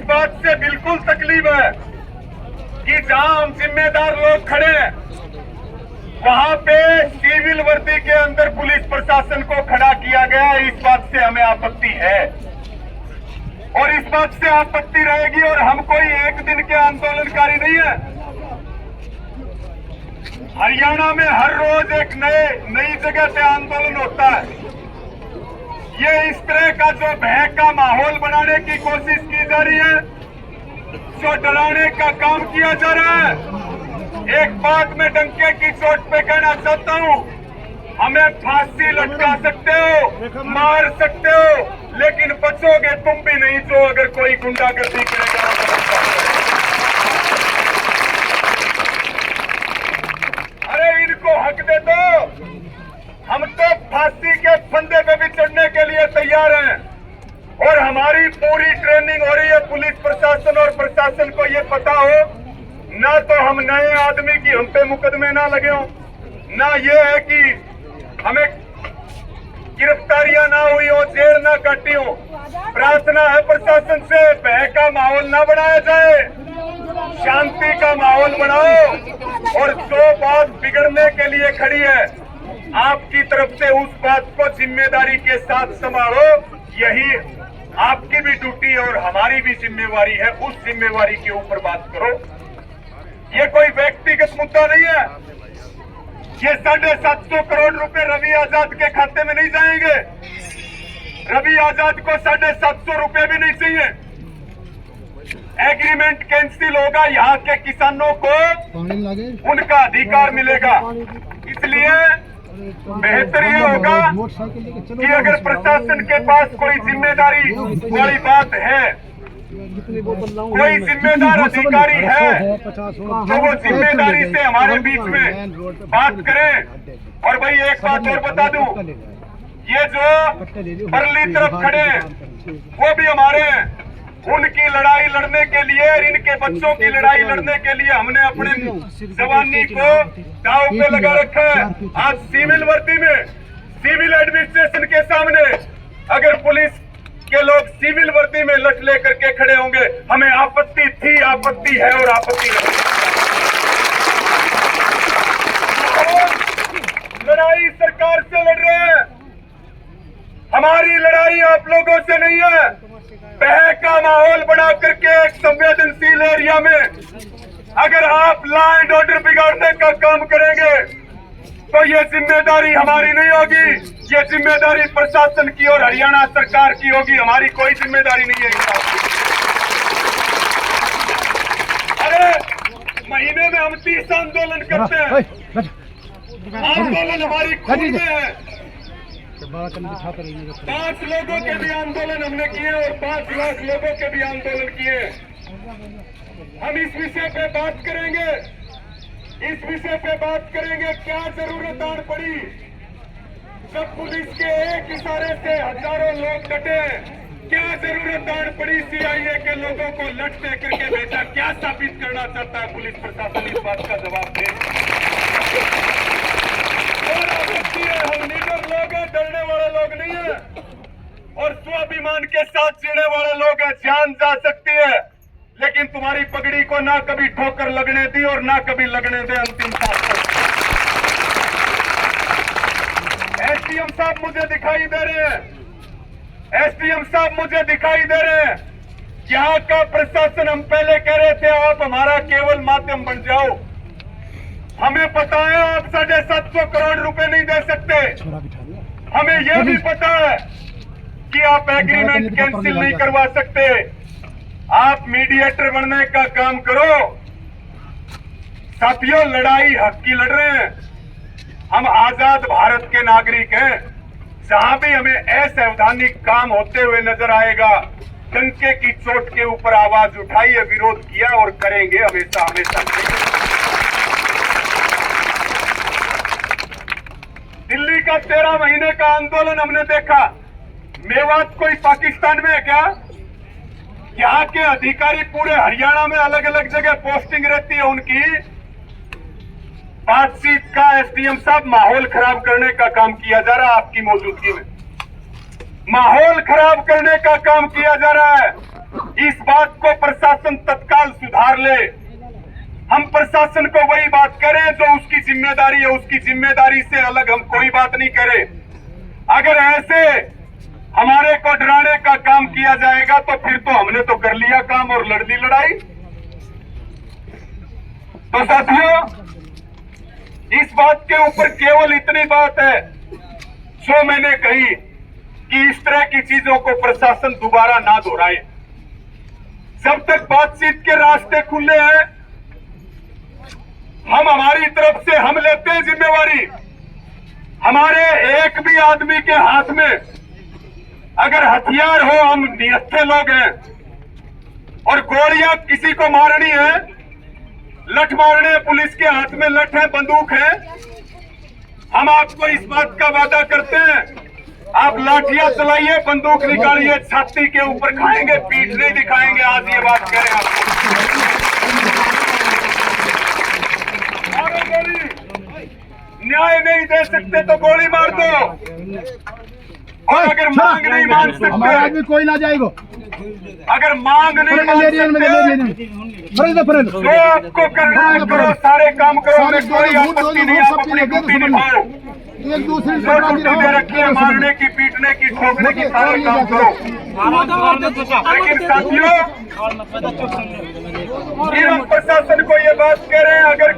बात से बिल्कुल तकलीफ है कि जहां हम जिम्मेदार लोग खड़े हैं वहां पे सिविल वर्दी के अंदर पुलिस प्रशासन को खड़ा किया गया। इस बात से हमें आपत्ति है और इस बात से आपत्ति रहेगी। और हम कोई एक दिन के आंदोलनकारी नहीं है। हरियाणा में हर रोज एक नई जगह पे आंदोलन होता है। ये इस तरह का जो भय का माहौल बनाने की कोशिश की जा रही है, जो डराने का काम किया जा रहा है। एक बात मैं डंके की चोट पे कहना चाहता हूं, हमें फांसी लटका सकते हो, मार सकते हो, लेकिन बचोगे तुम भी नहीं जो अगर कोई गुंडागर्दी करेगा। अरे इनको हक दे दो। हम तो फांसी के फंदे पे भी चढ़ने के लिए तैयार हैं और हमारी पूरी ट्रेनिंग हो रही है। पुलिस प्रशासन और प्रशासन को ये पता हो ना तो हम नए आदमी की हम पे मुकदमे ना लगे हो, ना ये है कि हमें गिरफ्तारियां ना हुई हो, जेल ना काटी हो। प्रार्थना है प्रशासन से भय का माहौल ना बनाया जाए, शांति का माहौल बनाओ। और जो बात बिगड़ने के लिए खड़ी है आपकी तरफ से उस बात को जिम्मेदारी के साथ संभालो। यही आपकी भी ड्यूटी और हमारी भी जिम्मेवारी है। उस जिम्मेवारी के ऊपर बात करो। ये कोई व्यक्तिगत मुद्दा नहीं है। ये 750 करोड़ रुपए रवि आजाद के खाते में नहीं जाएंगे। रवि आजाद को 750 रुपए भी नहीं चाहिए। एग्रीमेंट कैंसिल होगा, यहाँ के किसानों को उनका अधिकार मिलेगा। इसलिए बेहतर ये होगा कि अगर प्रशासन के पास कोई जिम्मेदारी वाली बात है, कोई जिम्मेदार अधिकारी है, तो वो जिम्मेदारी से हमारे बीच में बात करें। और भाई एक बात और बता दूं, ये जो परली तरफ खड़े हैं वो भी हमारे हैं। उनकी लड़ाई लड़ने के लिए, इनके बच्चों की लड़ाई लड़ने के लिए हमने अपने जवानी को दांव पे लगा रखा है। आज सिविल वर्दी में, सिविल एडमिनिस्ट्रेशन के सामने अगर पुलिस के लोग सिविल वर्दी में लठ लेकर के खड़े होंगे, हमें आपत्ति थी, आपत्ति है और आपत्ति रहेगी। लड़ाई सरकार से लड़ रहे हैं, हमारी लड़ाई आप लोगों से नहीं है। भय का माहौल बना करके एक संवेदनशील एरिया में अगर आप लॉ एंड ऑर्डर बिगाड़ने का काम करेंगे तो ये जिम्मेदारी हमारी नहीं होगी, ये जिम्मेदारी प्रशासन की और हरियाणा सरकार की होगी। हमारी कोई जिम्मेदारी नहीं है। अरे महीने में हम 30 आंदोलन करते हैं। आंदोलन हमारी खून में है। 5 लोगों के भी आंदोलन हमने किए और 5 लाख लोगों के भी आंदोलन किए। हम इस विषय पे बात करेंगे, इस विषय पे बात करेंगे। क्या जरूरत आड़ पड़ी जब पुलिस के एक इशारे से हजारों लोग डटे? क्या जरूरत आड़ पड़ी सीआईए के लोगों को लट दे करके भेजा? क्या साबित करना चाहता है पुलिस प्रशासन? इस बात का जवाब दे। हम लीडर लोग हैं, डरने वाले लोग नहीं है और स्वाभिमान के साथ जीने वाले लोग हैं। जान जा सकती है लेकिन तुम्हारी पगड़ी को ना कभी ठोकर लगने दी और ना कभी लगने दे अंतिम सांस तक। एसडीएम साहब मुझे दिखाई दे रहे हैं, एसडीएम साहब मुझे दिखाई दे रहे हैं। यहाँ का प्रशासन, हम पहले कह रहे थे आप हमारा केवल माध्यम बन जाओ। हमें पता है आप 750 करोड़ रुपए नहीं दे सकते। हमें यह भी पता है कि आप एग्रीमेंट कैंसिल नहीं करवा सकते। आप मीडिएटर बनने का काम करो। साथियों, लड़ाई हक की लड़ रहे हैं। हम आजाद भारत के नागरिक हैं। जहां भी हमें असंवैधानिक काम होते हुए नजर आएगा, डंके की चोट के ऊपर आवाज उठाई है, विरोध किया और करेंगे हमेशा हमेशा। दिल्ली का 13 महीने का आंदोलन हमने देखा। मेवात कोई पाकिस्तान में है क्या? यहाँ के अधिकारी पूरे हरियाणा में अलग अलग जगह पोस्टिंग रहती है उनकी। बातचीत का एसडीएम साहब माहौल खराब करने का काम किया जा रहा है। आपकी मौजूदगी में माहौल खराब करने का काम किया जा रहा है। इस बात बात को प्रशासन तत्काल सुधार ले। हम प्रशासन को वही बात करें जो उसकी जिम्मेदारी है, उसकी जिम्मेदारी से अलग हम कोई बात नहीं करें। अगर ऐसे हमारे को डराने का काम किया जाएगा तो फिर तो हमने तो कर लिया काम और लड़ ली लड़ाई। तो साथियों, इस बात के ऊपर केवल इतनी बात है जो मैंने कही कि इस तरह की चीजों को प्रशासन दोबारा ना दोहराए। जब तक बातचीत के रास्ते खुले हैं, हम हमारी तरफ से हम लेते हैं जिम्मेवारी। हमारे एक भी आदमी के हाथ में अगर हथियार हो, हम निहत्थे लोग हैं और गोलियां किसी को मारनी है, लठ मारने, पुलिस के हाथ में लठ है, बंदूक है, हम आपको इस बात का वादा करते हैं, आप लाठियां चलाइए, बंदूक निकालिए, छाती के ऊपर खाएंगे, पीठ नहीं दिखाएंगे। आज ये बात करें आपको। न्याय नहीं दे सकते तो गोली मार दो, और अगर मांग नहीं मान सकते, आदमी कोई ना जाएगा, अगर मांग नहीं मान सकते तो आपको करना है करो, सारे काम करो, हमें कोई आपत्ति नहीं। आप अपनी ड्यूटी निभाओ, एक दूसरे जो ड्यूटी दे रखी है, मारने की, पीटने की, ठोकने की, सारे काम करो। लेकिन साथियों, प्रशासन को ये बात कह रहे हैं, अगर